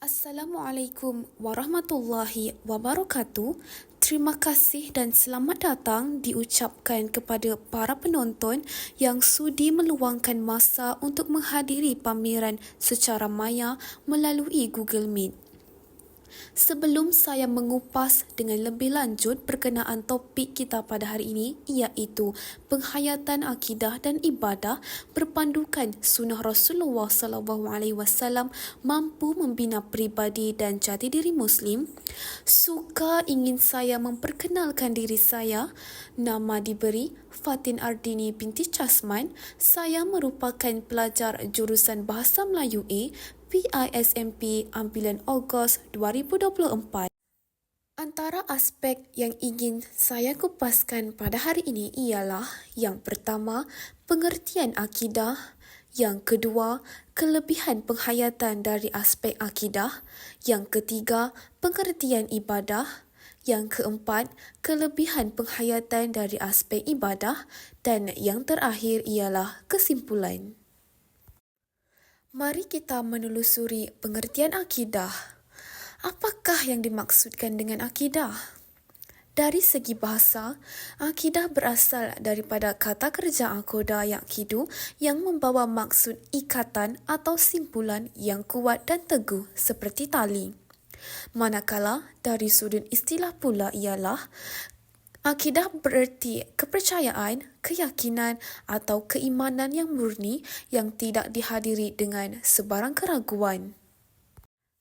Assalamualaikum warahmatullahi wabarakatuh. Terima kasih dan selamat datang diucapkan kepada para penonton yang sudi meluangkan masa untuk menghadiri pameran secara maya melalui Google Meet. Sebelum saya mengupas dengan lebih lanjut berkenaan topik kita pada hari ini, iaitu penghayatan akidah dan ibadah berpandukan sunnah Rasulullah SAW mampu membina peribadi dan jati diri Muslim, ingin saya memperkenalkan diri saya. Nama diberi Fatin Ardini binti Chasman. Saya merupakan pelajar jurusan Bahasa Melayu A PISMP ambilan Ogos 2024. Antara aspek yang ingin saya kupaskan pada hari ini ialah yang pertama, pengertian akidah, yang kedua, kelebihan penghayatan dari aspek akidah, yang ketiga, pengertian ibadah, yang keempat, kelebihan penghayatan dari aspek ibadah, dan yang terakhir ialah kesimpulan. Mari kita menelusuri pengertian akidah. Apakah yang dimaksudkan dengan akidah? Dari segi bahasa, akidah berasal daripada kata kerja akoda yakidu yang membawa maksud ikatan atau simpulan yang kuat dan teguh seperti tali. Manakala dari sudut istilah pula ialah akidah bererti kepercayaan, keyakinan atau keimanan yang murni yang tidak dihadiri dengan sebarang keraguan.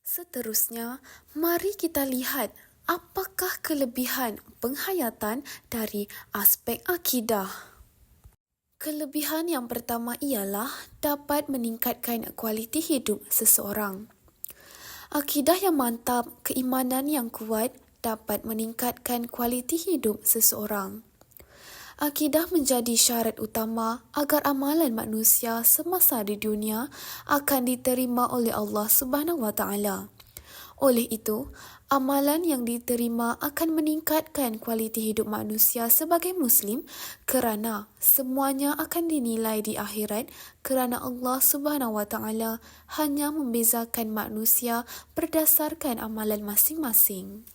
Seterusnya, mari kita lihat apakah kelebihan penghayatan dari aspek akidah. Kelebihan yang pertama ialah dapat meningkatkan kualiti hidup seseorang. Akidah yang mantap, keimanan yang kuat dapat meningkatkan kualiti hidup seseorang. Akidah menjadi syarat utama agar amalan manusia semasa di dunia akan diterima oleh Allah Subhanahu Wa Taala. Oleh itu, amalan yang diterima akan meningkatkan kualiti hidup manusia sebagai Muslim kerana semuanya akan dinilai di akhirat kerana Allah Subhanahu Wa Taala hanya membezakan manusia berdasarkan amalan masing-masing.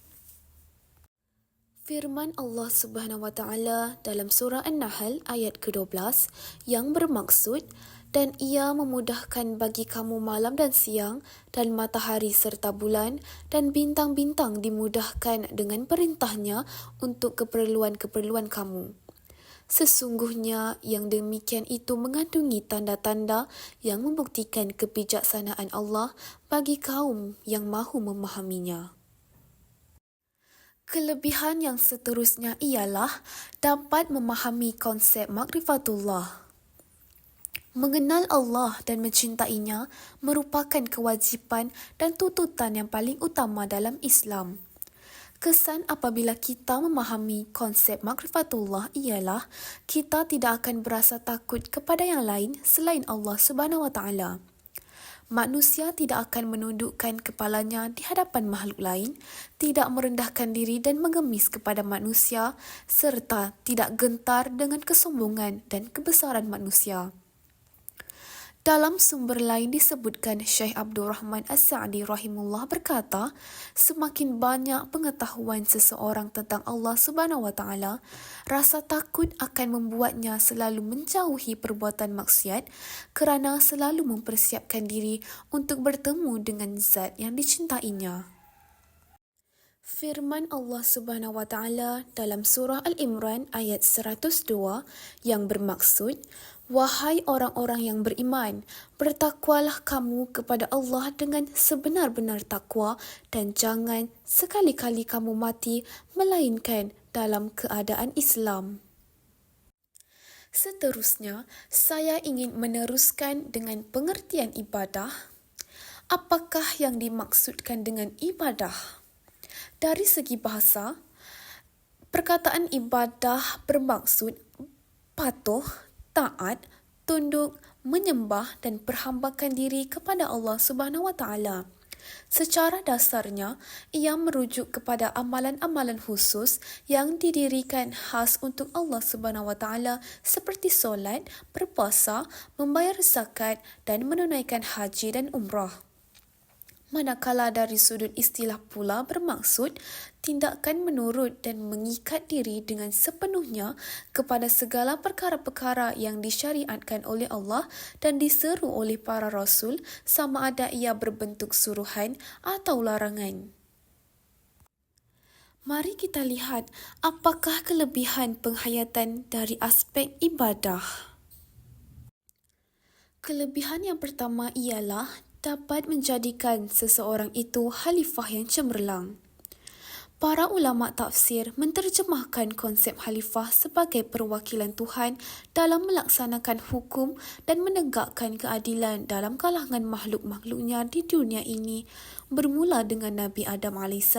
Firman Allah Subhanahu Wa Taala dalam surah An-Nahl ayat ke-12 yang bermaksud, dan ia memudahkan bagi kamu malam dan siang dan matahari serta bulan dan bintang-bintang dimudahkan dengan perintahnya untuk keperluan-keperluan kamu. Sesungguhnya yang demikian itu mengandungi tanda-tanda yang membuktikan kebijaksanaan Allah bagi kaum yang mahu memahaminya. Kelebihan yang seterusnya ialah dapat memahami konsep makrifatullah. Mengenal Allah dan mencintainya merupakan kewajipan dan tuntutan yang paling utama dalam Islam. Kesan apabila kita memahami konsep makrifatullah ialah kita tidak akan berasa takut kepada yang lain selain Allah Subhanahu Wa Taala. Manusia tidak akan menundukkan kepalanya di hadapan makhluk lain, tidak merendahkan diri dan mengemis kepada manusia, serta tidak gentar dengan kesombongan dan kebesaran manusia. Dalam sumber lain disebutkan Syekh Abdul Rahman As-Sa'di rahimullah berkata, semakin banyak pengetahuan seseorang tentang Allah Subhanahu Wa Taala, rasa takut akan membuatnya selalu menjauhi perbuatan maksiat kerana selalu mempersiapkan diri untuk bertemu dengan zat yang dicintainya. Firman Allah Subhanahu Wa Taala dalam surah Al-Imran ayat 102 yang bermaksud, wahai orang-orang yang beriman, bertakwalah kamu kepada Allah dengan sebenar-benar takwa dan jangan sekali-kali kamu mati melainkan dalam keadaan Islam. Seterusnya, saya ingin meneruskan dengan pengertian ibadah. Apakah yang dimaksudkan dengan ibadah? Dari segi bahasa, perkataan ibadah bermaksud patuh, taat, tunduk, menyembah dan perhambakan diri kepada Allah Subhanahu Wa Taala. Secara dasarnya, ia merujuk kepada amalan-amalan khusus yang didirikan khas untuk Allah Subhanahu Wa Taala seperti solat, berpuasa, membayar zakat dan menunaikan haji dan umrah. Manakala dari sudut istilah pula bermaksud tindakan menurut dan mengikat diri dengan sepenuhnya kepada segala perkara-perkara yang disyariatkan oleh Allah dan diseru oleh para rasul, sama ada ia berbentuk suruhan atau larangan. Mari kita lihat apakah kelebihan penghayatan dari aspek ibadah. Kelebihan yang pertama ialah dapat menjadikan seseorang itu khalifah yang cemerlang. Para ulama tafsir menterjemahkan konsep khalifah sebagai perwakilan Tuhan dalam melaksanakan hukum dan menegakkan keadilan dalam kalangan makhluk-makhluknya di dunia ini, bermula dengan Nabi Adam AS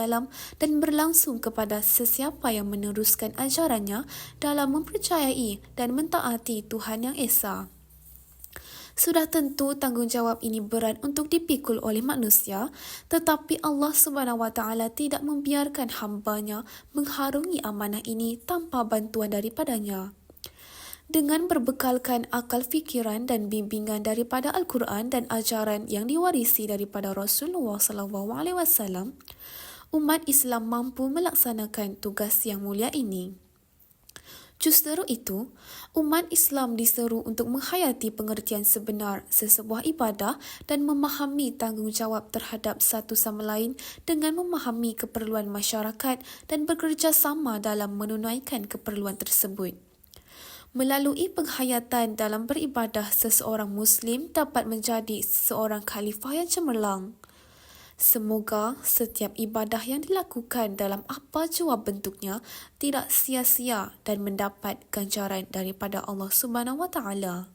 dan berlangsung kepada sesiapa yang meneruskan ajarannya dalam mempercayai dan mentaati Tuhan yang Esa. Sudah tentu tanggungjawab ini berat untuk dipikul oleh manusia, tetapi Allah SWT tidak membiarkan hamba-Nya mengharungi amanah ini tanpa bantuan daripadanya. Dengan berbekalkan akal fikiran dan bimbingan daripada Al-Quran dan ajaran yang diwarisi daripada Rasulullah SAW, umat Islam mampu melaksanakan tugas yang mulia ini. Justru itu, umat Islam diseru untuk menghayati pengertian sebenar sesebuah ibadah dan memahami tanggungjawab terhadap satu sama lain dengan memahami keperluan masyarakat dan bekerjasama dalam menunaikan keperluan tersebut. Melalui penghayatan dalam beribadah, seseorang Muslim dapat menjadi seorang khalifah yang cemerlang. Semoga setiap ibadah yang dilakukan dalam apa jua bentuknya tidak sia-sia dan mendapat ganjaran daripada Allah Subhanahu Wa Taala.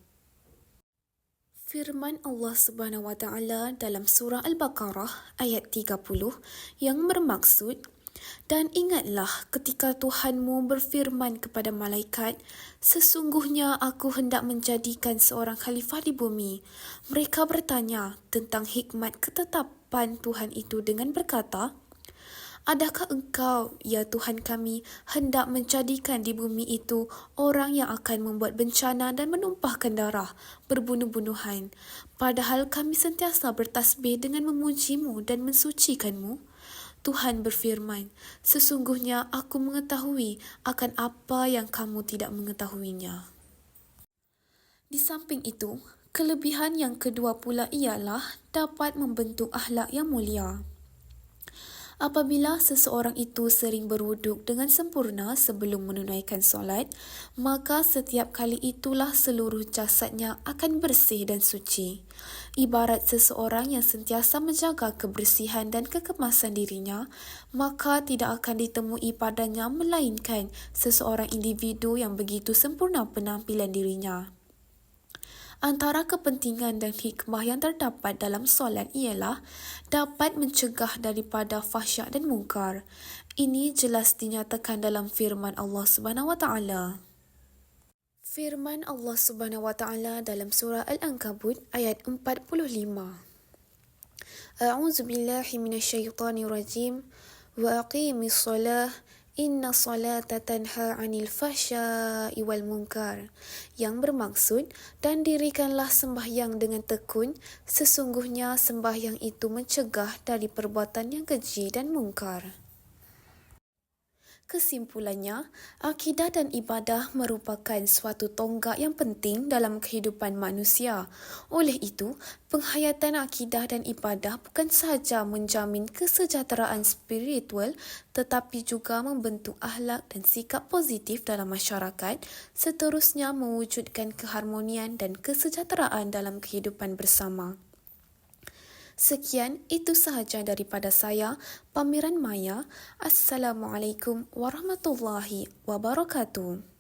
Firman Allah Subhanahu Wa Taala dalam surah Al-Baqarah ayat 30 yang bermaksud, dan ingatlah ketika Tuhanmu berfirman kepada malaikat, sesungguhnya aku hendak menjadikan seorang khalifah di bumi. Mereka bertanya tentang hikmat ketetapan Tuhan itu dengan berkata, adakah engkau, ya Tuhan kami, hendak menjadikan di bumi itu orang yang akan membuat bencana dan menumpahkan darah, berbunuh-bunuhan, padahal kami sentiasa bertasbih dengan memujimu dan mensucikanmu? Tuhan berfirman, sesungguhnya aku mengetahui akan apa yang kamu tidak mengetahuinya. Di samping itu, kelebihan yang kedua pula ialah dapat membentuk akhlak yang mulia. Apabila seseorang itu sering berwuduk dengan sempurna sebelum menunaikan solat, maka setiap kali itulah seluruh jasadnya akan bersih dan suci. Ibarat seseorang yang sentiasa menjaga kebersihan dan kekemasan dirinya, maka tidak akan ditemui padanya melainkan seseorang individu yang begitu sempurna penampilan dirinya. Antara kepentingan dan hikmah yang terdapat dalam solat ialah dapat mencegah daripada fahsyak dan mungkar. Ini jelas dinyatakan dalam firman Allah Subhanahu Wa Taala. Firman Allah Subhanahu Wa Taala dalam surah Al-Ankabut ayat 45. A'udzu billahi minasyaitonir rajim. Wa aqimis shalah Inna salata tanha 'anil fahsya'i wal munkar, yang bermaksud, dan dirikanlah sembahyang dengan tekun, sesungguhnya sembahyang itu mencegah dari perbuatan yang keji dan mungkar. Kesimpulannya, akidah dan ibadah merupakan suatu tonggak yang penting dalam kehidupan manusia. Oleh itu, penghayatan akidah dan ibadah bukan sahaja menjamin kesejahteraan spiritual, tetapi juga membentuk akhlak dan sikap positif dalam masyarakat, seterusnya mewujudkan keharmonian dan kesejahteraan dalam kehidupan bersama. Sekian, itu sahaja daripada saya, Pameran Maya. Assalamualaikum warahmatullahi wabarakatuh.